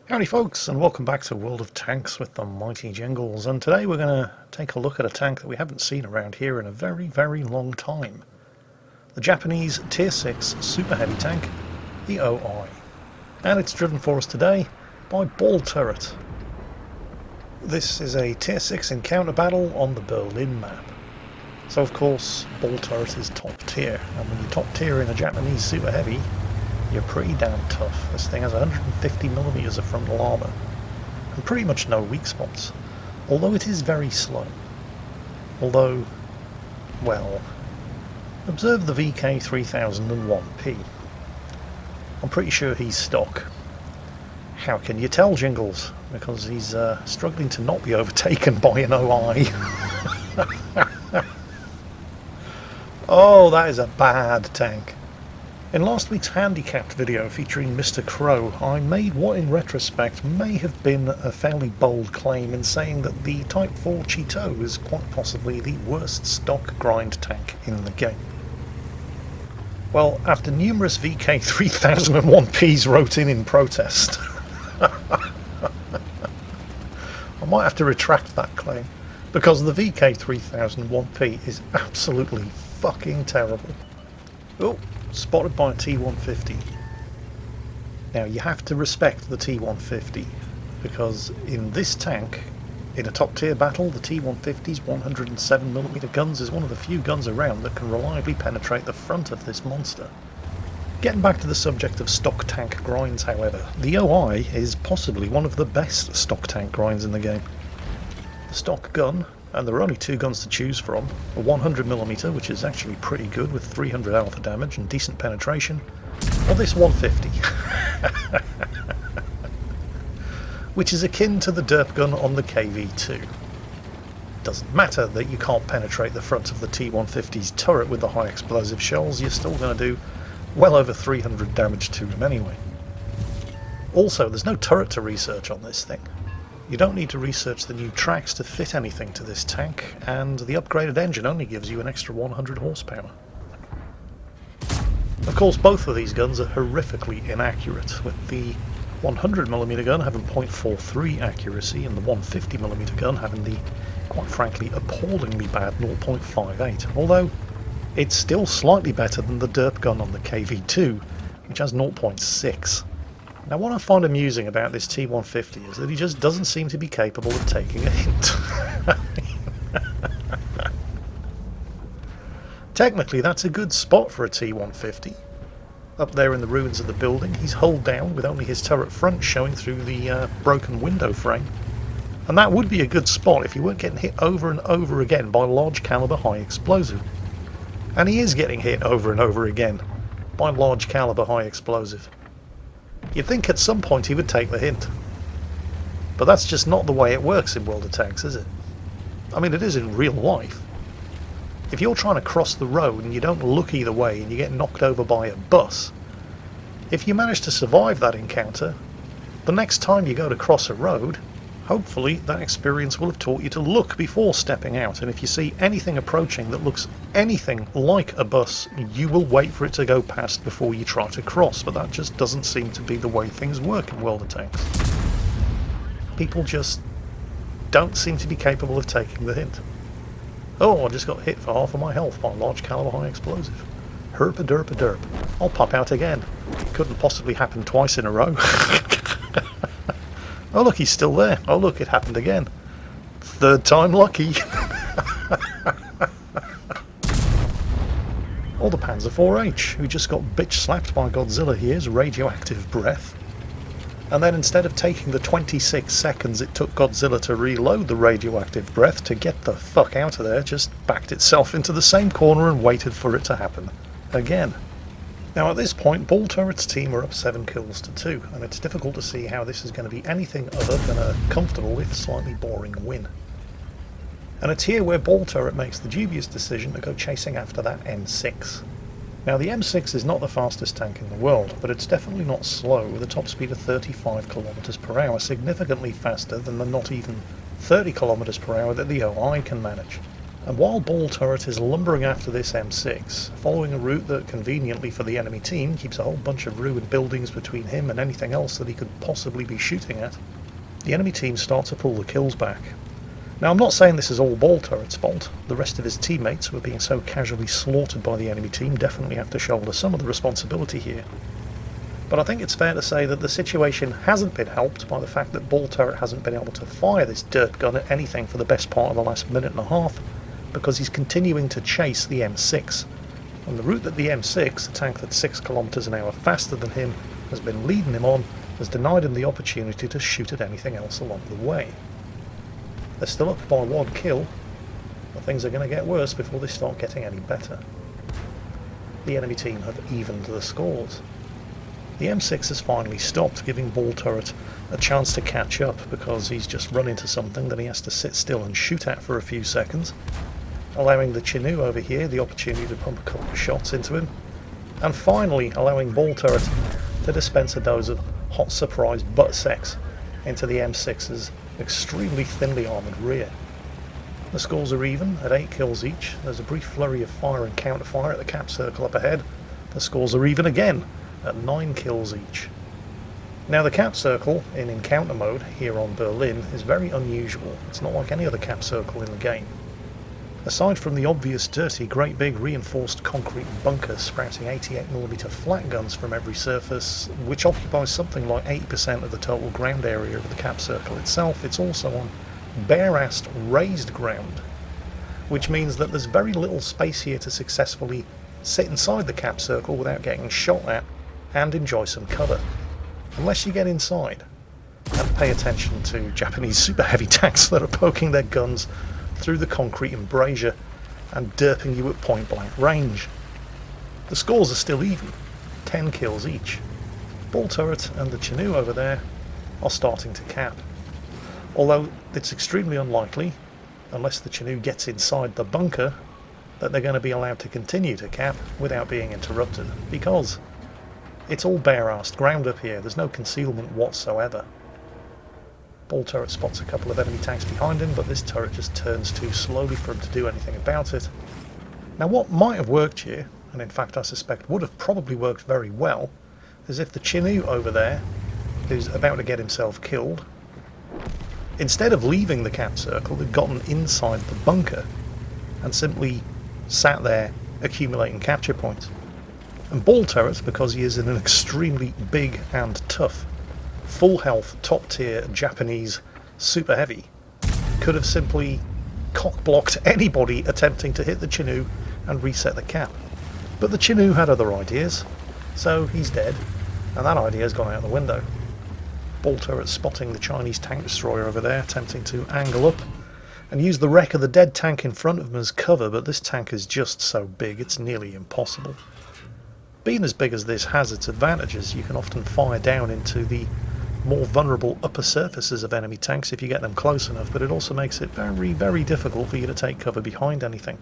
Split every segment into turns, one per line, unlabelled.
Howdy folks, and welcome back to World of Tanks with the mighty Jingles, and today we're going to take a look at a tank that we haven't seen around here in a very long time. The Japanese Tier 6 Super Heavy tank, the OI. And it's driven for us today by Ball Turret. This is a Tier 6 encounter battle on the Berlin map. So of course, Ball Turret is top tier, and when you're top tier in a Japanese Super Heavy, you're pretty damn tough. This thing has 150mm of frontal armour, and pretty much no weak spots, although it is very slow. Although, well, observe the VK3001P. I'm pretty sure he's stock. How can you tell, Jingles? Because he's struggling to not be overtaken by an OI. Oh, that is a bad tank. In last week's handicapped video featuring Mr. Crow, I made what in retrospect may have been a fairly bold claim in saying that the Type 4 Cheeto is quite possibly the worst stock grind tank in the game. Well, after numerous VK3001Ps wrote in protest, I might have to retract that claim, because the VK3001P is absolutely fucking terrible. Oh, spotted by a T150. Now you have to respect the T150, because in this tank, in a top tier battle, the T150's 107mm guns is one of the few guns around that can reliably penetrate the front of this monster. Getting back to the subject of stock tank grinds, however, the OI is possibly one of the best stock tank grinds in the game. The stock gun, and there are only two guns to choose from, a 100mm, which is actually pretty good with 300 alpha damage and decent penetration, or this 150, which is akin to the derp gun on the KV2. Doesn't matter that you can't penetrate the front of the T150's turret with the high explosive shells, you're still going to do well over 300 damage to them anyway. Also, there's no turret to research on this thing. You don't need to research the new tracks to fit anything to this tank, and the upgraded engine only gives you an extra 100 horsepower. Of course, both of these guns are horrifically inaccurate, with the 100mm gun having .43 accuracy and the 150mm gun having the, quite frankly, appallingly bad 0.58, although it's still slightly better than the derp gun on the KV2, which has 0.6. Now, what I find amusing about this T150 is that he just doesn't seem to be capable of taking a hint. Technically, that's a good spot for a T150. Up there in the ruins of the building, he's hulled down with only his turret front showing through the broken window frame. And that would be a good spot if you weren't getting hit over and over again by large caliber high explosive. And he is getting hit over and over again by large caliber high explosive. You'd think at some point he would take the hint. But that's just not the way it works in World of Tanks, is it? I mean, it is in real life. If you're trying to cross the road and you don't look either way and you get knocked over by a bus, if you manage to survive that encounter, the next time you go to cross a road, hopefully that experience will have taught you to look before stepping out, and if you see anything approaching that looks anything like a bus, you will wait for it to go past before you try to cross, but that just doesn't seem to be the way things work in World of Tanks. People just don't seem to be capable of taking the hint. Oh, I just got hit for half of my health by a large caliber high explosive. Herp-a-derp-a-derp. I'll pop out again. It couldn't possibly happen twice in a row. Oh look, he's still there. Oh look, it happened again. Third time lucky. Or the Panzer IV-H, who just got bitch slapped by Godzilla here's radioactive breath. And then instead of taking the 26 seconds it took Godzilla to reload the radioactive breath to get the fuck out of there, just backed itself into the same corner and waited for it to happen again. Now at this point, Ball Turret's team are up 7 kills to 2, and it's difficult to see how this is going to be anything other than a comfortable, if slightly boring, win. And it's here where Ball Turret makes the dubious decision to go chasing after that M6. Now the M6 is not the fastest tank in the world, but it's definitely not slow, with a top speed of 35 km per hour, significantly faster than the not even 30 km per hour that the OI can manage. And while Ball Turret is lumbering after this M6, following a route that conveniently for the enemy team keeps a whole bunch of ruined buildings between him and anything else that he could possibly be shooting at, the enemy team start to pull the kills back. Now, I'm not saying this is all Ball Turret's fault. The rest of his teammates who are being so casually slaughtered by the enemy team definitely have to shoulder some of the responsibility here. But I think it's fair to say that the situation hasn't been helped by the fact that Ball Turret hasn't been able to fire this dirt gun at anything for the best part of the last minute and a half, because he's continuing to chase the M6. And the route that the M6, a tank that's 6 kilometers an hour faster than him, has been leading him on, has denied him the opportunity to shoot at anything else along the way. They're still up by 1 kill, but things are going to get worse before they start getting any better. The enemy team have evened the scores. The M6 has finally stopped, giving Ball Turret a chance to catch up because he's just run into something that he has to sit still and shoot at for a few seconds, allowing the Chinook over here the opportunity to pump a couple of shots into him, and finally allowing Ball Turret to dispense a dose of hot surprise butt sex into the M6's extremely thinly armoured rear. The scores are even at 8 kills each. There's a brief flurry of fire and counterfire at the cap circle up ahead. The scores are even again at 9 kills each. Now, the cap circle in encounter mode here on Berlin is very unusual. It's not like any other cap circle in the game. Aside from the obvious dirty, great big reinforced concrete bunker sprouting 88mm flat guns from every surface, which occupies something like 80% of the total ground area of the cap circle itself, it's also on bare-assed raised ground, which means that there's very little space here to successfully sit inside the cap circle without getting shot at and enjoy some cover, unless you get inside and pay attention to Japanese super heavy tanks that are poking their guns through the concrete embrasure and derping you at point blank range. The scores are still even, 10 kills each. Ball Turret and the Chinook over there are starting to cap, although it's extremely unlikely, unless the Chinook gets inside the bunker, that they're going to be allowed to continue to cap without being interrupted, because it's all bare-assed ground up here. There's no concealment whatsoever. Ball Turret spots a couple of enemy tanks behind him, but this turret just turns too slowly for him to do anything about it. Now, what might have worked here, and in fact I suspect would have probably worked very well, is if the Chinook over there, who's about to get himself killed, instead of leaving the cap circle, had gotten inside the bunker and simply sat there accumulating capture points. And Ball Turret, because he is in an extremely big and tough, full health, top tier Japanese super heavy, could have simply cock blocked anybody attempting to hit the Chinook and reset the cap. But the Chinook had other ideas, so he's dead, and that idea has gone out the window. Ball Turret spotting the Chinese tank destroyer over there, attempting to angle up and use the wreck of the dead tank in front of him as cover, but this tank is just so big it's nearly impossible. Being as big as this has its advantages. You can often fire down into the more vulnerable upper surfaces of enemy tanks if you get them close enough, but it also makes it very, very difficult for you to take cover behind anything.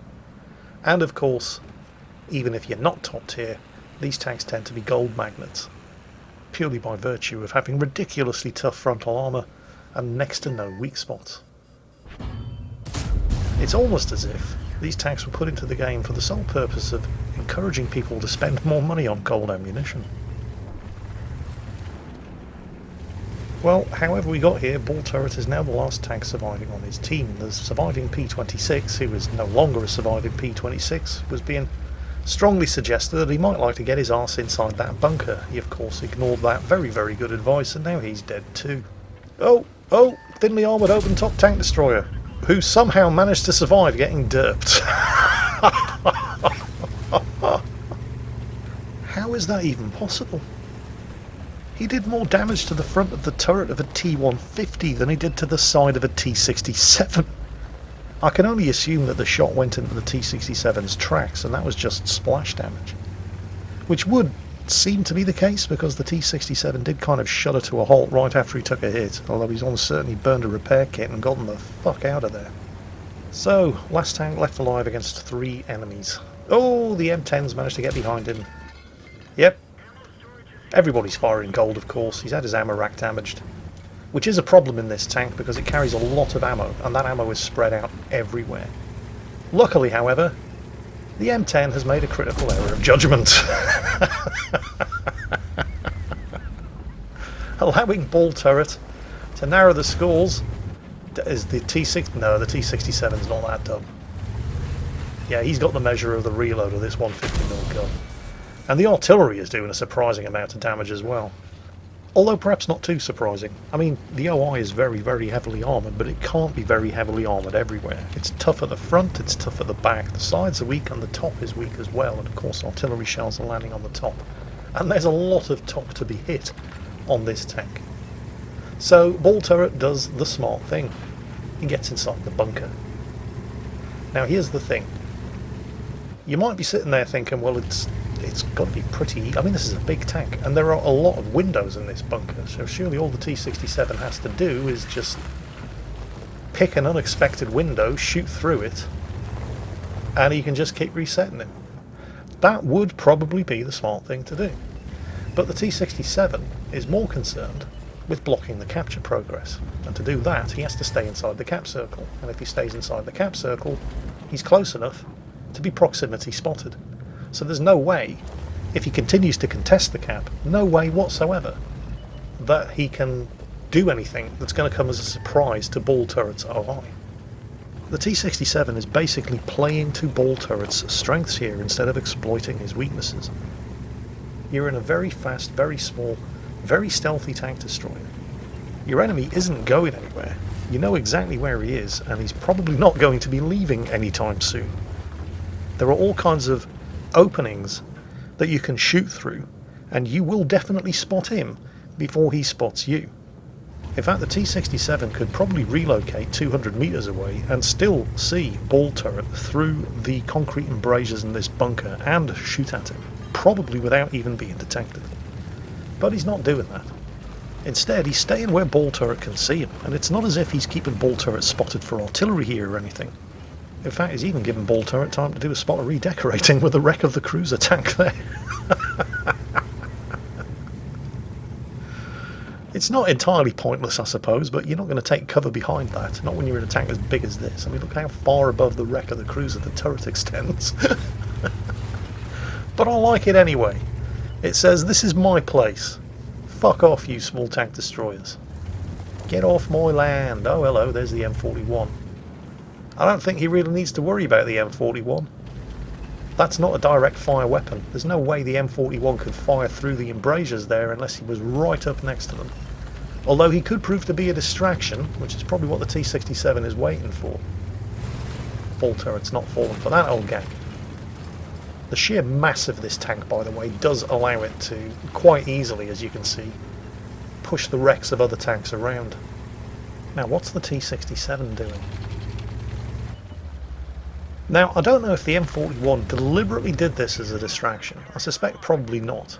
And of course, even if you're not top tier, these tanks tend to be gold magnets, purely by virtue of having ridiculously tough frontal armour and next to no weak spots. It's almost as if these tanks were put into the game for the sole purpose of encouraging people to spend more money on gold ammunition. Well, however we got here, Ball Turret is now the last tank surviving on his team. The surviving P-26, who is no longer a surviving P-26, was being strongly suggested that he might like to get his arse inside that bunker. He of course ignored that very, very good advice, and now he's dead too. Oh, thinly armoured open top tank destroyer, who somehow managed to survive getting derped. How is that even possible? He did more damage to the front of the turret of a T-150 than he did to the side of a T-67. I can only assume that the shot went into the T-67's tracks, and that was just splash damage. Which would seem to be the case, because the T-67 did kind of shudder to a halt right after he took a hit, although he's almost certainly burned a repair kit and gotten the fuck out of there. So, last tank left alive against 3 enemies. Oh, the M10's managed to get behind him. Yep. Everybody's firing gold, of course. He's had his ammo rack damaged, which is a problem in this tank because it carries a lot of ammo, and that ammo is spread out everywhere. Luckily, however, the M10 has made a critical error of judgment, allowing Ball Turret to narrow the scores. Is the T6? No, the T67 is not that dumb. Yeah, he's got the measure of the reload of this 150mm gun. And the artillery is doing a surprising amount of damage as well. Although perhaps not too surprising. I mean, the OI is very, very heavily armoured, but it can't be very heavily armoured everywhere. It's tough at the front, it's tough at the back, the sides are weak and the top is weak as well, and of course artillery shells are landing on the top. And there's a lot of top to be hit on this tank. So Ball Turret does the smart thing. He gets inside the bunker. Now here's the thing. You might be sitting there thinking, well, it's got to be pretty... I mean, this is a big tank, and there are a lot of windows in this bunker, so surely all the T67 has to do is just pick an unexpected window, shoot through it, and he can just keep resetting it. That would probably be the smart thing to do. But the T67 is more concerned with blocking the capture progress, and to do that he has to stay inside the cap circle, and if he stays inside the cap circle, he's close enough to be proximity spotted. So there's no way, if he continues to contest the cap, no way whatsoever that he can do anything that's going to come as a surprise to Ball Turret's OI. The T67 is basically playing to Ball Turret's strengths here instead of exploiting his weaknesses. You're in a very fast, very small, very stealthy tank destroyer. Your enemy isn't going anywhere. You know exactly where he is, and he's probably not going to be leaving anytime soon. There are all kinds of openings that you can shoot through, and you will definitely spot him before he spots you. In fact, the T67 could probably relocate 200 meters away and still see Ball Turret through the concrete embrasures in this bunker and shoot at him, probably without even being detected. But he's not doing that. Instead, he's staying where Ball Turret can see him, and it's not as if he's keeping Ball Turret spotted for artillery here or anything. In fact, he's even given Ball Turret time to do a spot of redecorating with the wreck of the cruiser tank there. It's not entirely pointless, I suppose, but you're not going to take cover behind that, not when you're in a tank as big as this. I mean, look how far above the wreck of the cruiser the turret extends. But I like it anyway. It says, this is my place. Fuck off, you small tank destroyers. Get off my land. Oh, hello, there's the M41. I don't think he really needs to worry about the M41. That's not a direct fire weapon. There's no way the M41 could fire through the embrasures there unless he was right up next to them. Although he could prove to be a distraction, which is probably what the T67 is waiting for. Ball Turret's not falling for that old gang. The sheer mass of this tank, by the way, does allow it to, quite easily, as you can see, push the wrecks of other tanks around. Now, what's the T67 doing? Now, I don't know if the M41 deliberately did this as a distraction. I suspect probably not.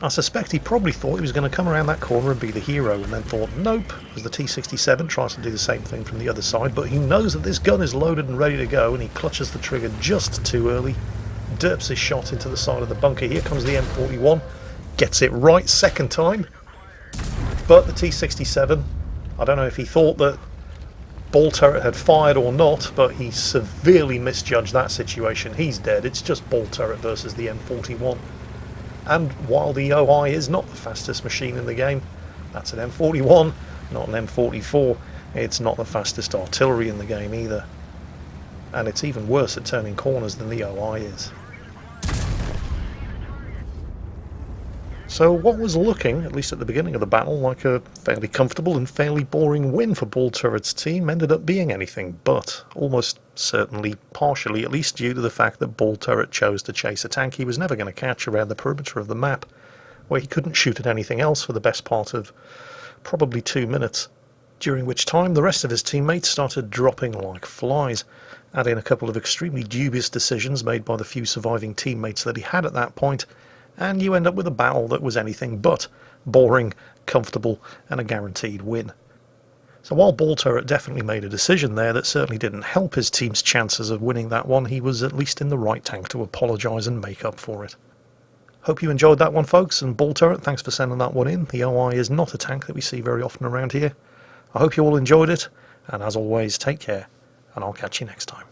I suspect he probably thought he was going to come around that corner and be the hero, and then thought, nope, as the T67 tries to do the same thing from the other side, but he knows that this gun is loaded and ready to go, and he clutches the trigger just too early, derps his shot into the side of the bunker. Here comes the M41, gets it right second time, but the T67, I don't know if he thought that Ball Turret had fired or not, but he severely misjudged that situation. He's dead. It's just Ball Turret versus the M41. And while the OI is not the fastest machine in the game, that's an M41, not an M44. It's not the fastest artillery in the game either. And it's even worse at turning corners than the OI is. So what was looking, at least at the beginning of the battle, like a fairly comfortable and fairly boring win for Ball Turret's team ended up being anything but, almost certainly, partially at least, due to the fact that Ball Turret chose to chase a tank he was never going to catch around the perimeter of the map, where he couldn't shoot at anything else for the best part of probably 2 minutes, during which time the rest of his teammates started dropping like flies, adding a couple of extremely dubious decisions made by the few surviving teammates that he had at that point, and you end up with a battle that was anything but boring, comfortable, and a guaranteed win. So while Ball Turret definitely made a decision there that certainly didn't help his team's chances of winning that one, he was at least in the right tank to apologise and make up for it. Hope you enjoyed that one, folks, and Ball Turret, thanks for sending that one in. The OI is not a tank that we see very often around here. I hope you all enjoyed it, and as always, take care, and I'll catch you next time.